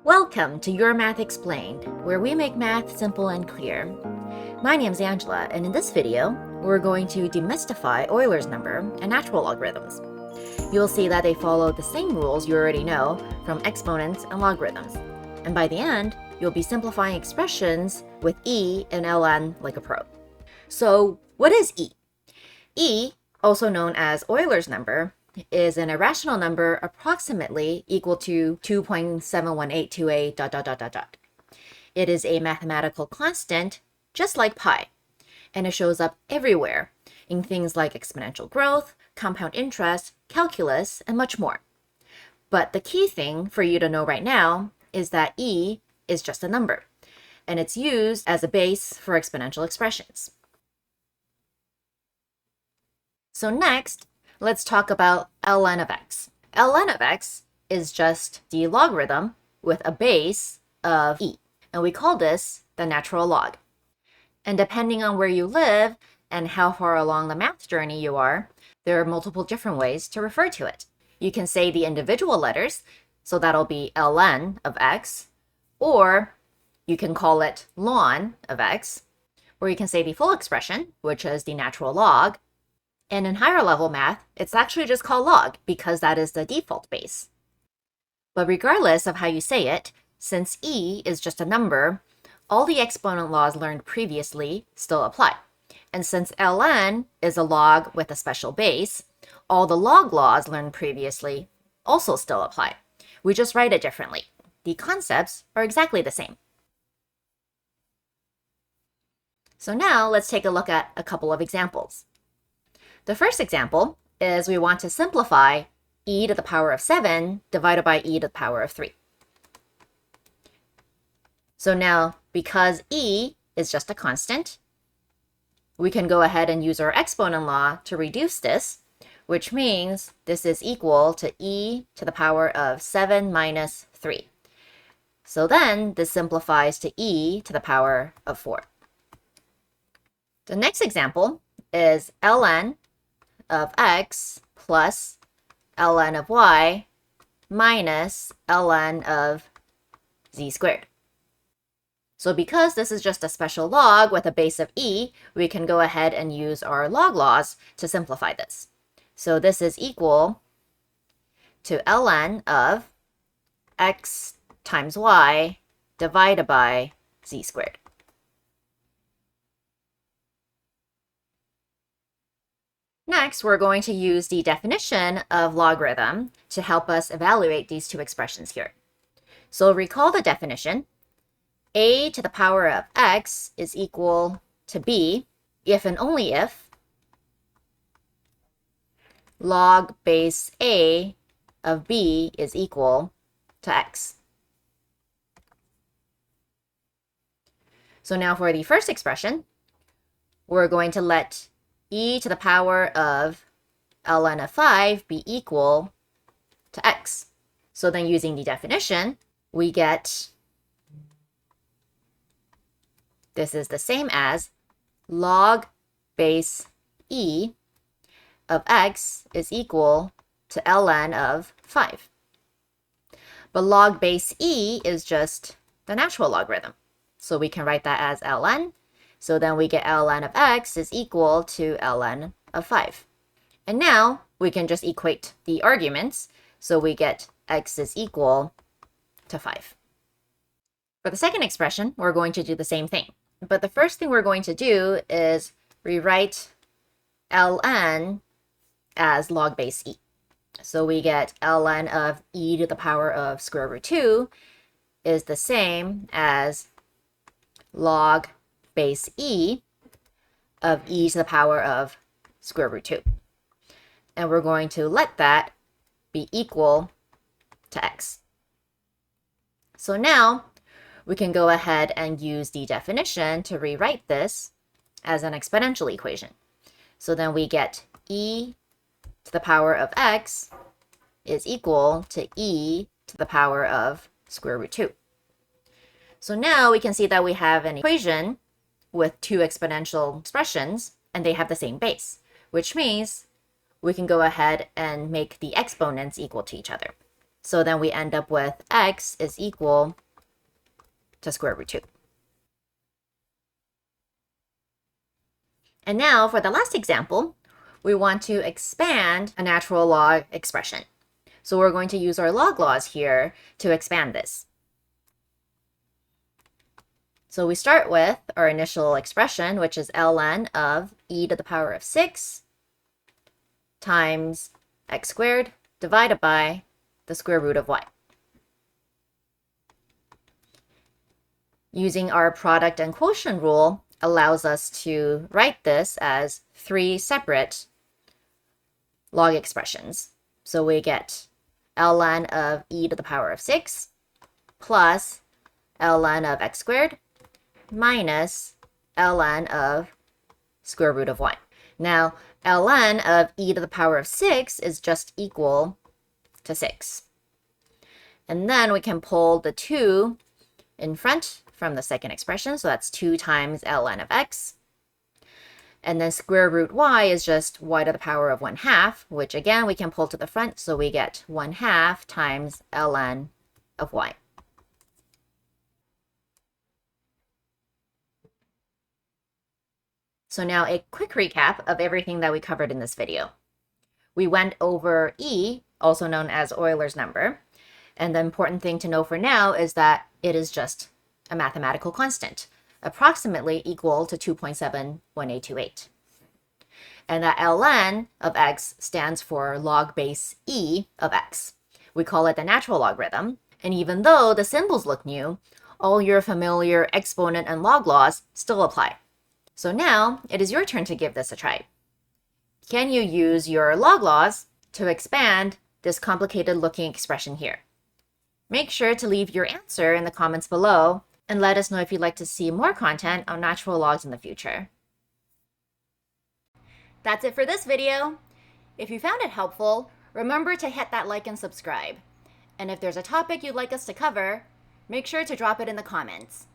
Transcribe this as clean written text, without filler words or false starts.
Welcome to Your Math Explained, where we make math simple and clear. My name's Angela, and in this video, we're going to demystify Euler's number and natural logarithms. You'll see that they follow the same rules you already know from exponents and logarithms. And by the end, you'll be simplifying expressions with e and ln like a pro. So, what is e? E, also known as Euler's number, is an irrational number approximately equal to 2.71828 ... It is a mathematical constant, just like pi, and it shows up everywhere in things like exponential growth, compound interest, calculus, and much more. But the key thing for you to know right now is that e is just a number, and it's used as a base for exponential expressions. So next, let's talk about ln of x. ln of x is just the logarithm with a base of e, and we call this the natural log. And depending on where you live and how far along the math journey you are, there are multiple different ways to refer to it. You can say the individual letters, so that'll be ln of x, or you can call it ln of x, or you can say the full expression, which is the natural log. And in higher level math, it's actually just called log because that is the default base. But regardless of how you say it, since e is just a number, all the exponent laws learned previously still apply. And since ln is a log with a special base, all the log laws learned previously also still apply. We just write it differently. The concepts are exactly the same. So now let's take a look at a couple of examples. The first example is we want to simplify e to the power of 7 divided by e to the power of 3. So now, because e is just a constant, we can go ahead and use our exponent law to reduce this, which means this is equal to e to the power of 7 minus 3. So then this simplifies to e to the power of 4. The next example is ln of x plus ln of y minus ln of z squared. So because this is just a special log with a base of e, we can go ahead and use our log laws to simplify this. So this is equal to ln of x times y divided by z squared. Next, we're going to use the definition of logarithm to help us evaluate these two expressions here. So recall the definition. A to the power of x is equal to b if and only if log base a of b is equal to x. So now for the first expression, we're going to let e to the power of ln of 5 be equal to x. So then using the definition, we get this is the same as log base e of x is equal to ln of 5. But log base e is just the natural logarithm. So we can write that as ln. So then we get ln of x is equal to ln of 5. And now we can just equate the arguments. So we get x is equal to 5. For the second expression, we're going to do the same thing. But the first thing we're going to do is rewrite ln as log base e. So we get ln of e to the power of square root 2 is the same as log base e of e to the power of square root 2. And we're going to let that be equal to x. So now we can go ahead and use the definition to rewrite this as an exponential equation. So then we get e to the power of x is equal to e to the power of square root 2. So now we can see that we have an equation with two exponential expressions, and they have the same base, which means we can go ahead and make the exponents equal to each other. So then we end up with x is equal to square root 2. And now for the last example, we want to expand a natural log expression. So we're going to use our log laws here to expand this. So we start with our initial expression, which is ln of e to the power of 6 times x squared divided by the square root of y. Using our product and quotient rule allows us to write this as 3 separate log expressions. So we get ln of e to the power of 6 plus ln of x squared minus ln of square root of y. Now, ln of e to the power of 6 is just equal to 6. And then we can pull the 2 in front from the second expression, so that's 2 times ln of x. And then square root y is just y to the power of 1/2, which again we can pull to the front, so we get 1/2 times ln of y. So now a quick recap of everything that we covered in this video. We went over e, also known as Euler's number, and the important thing to know for now is that it is just a mathematical constant, approximately equal to 2.71828. And that ln of x stands for log base e of x. We call it the natural logarithm, and even though the symbols look new, all your familiar exponent and log laws still apply. So now it is your turn to give this a try. Can you use your log laws to expand this complicated looking expression here? Make sure to leave your answer in the comments below and let us know if you'd like to see more content on natural logs in the future. That's it for this video. If you found it helpful, remember to hit that like and subscribe. And if there's a topic you'd like us to cover, make sure to drop it in the comments.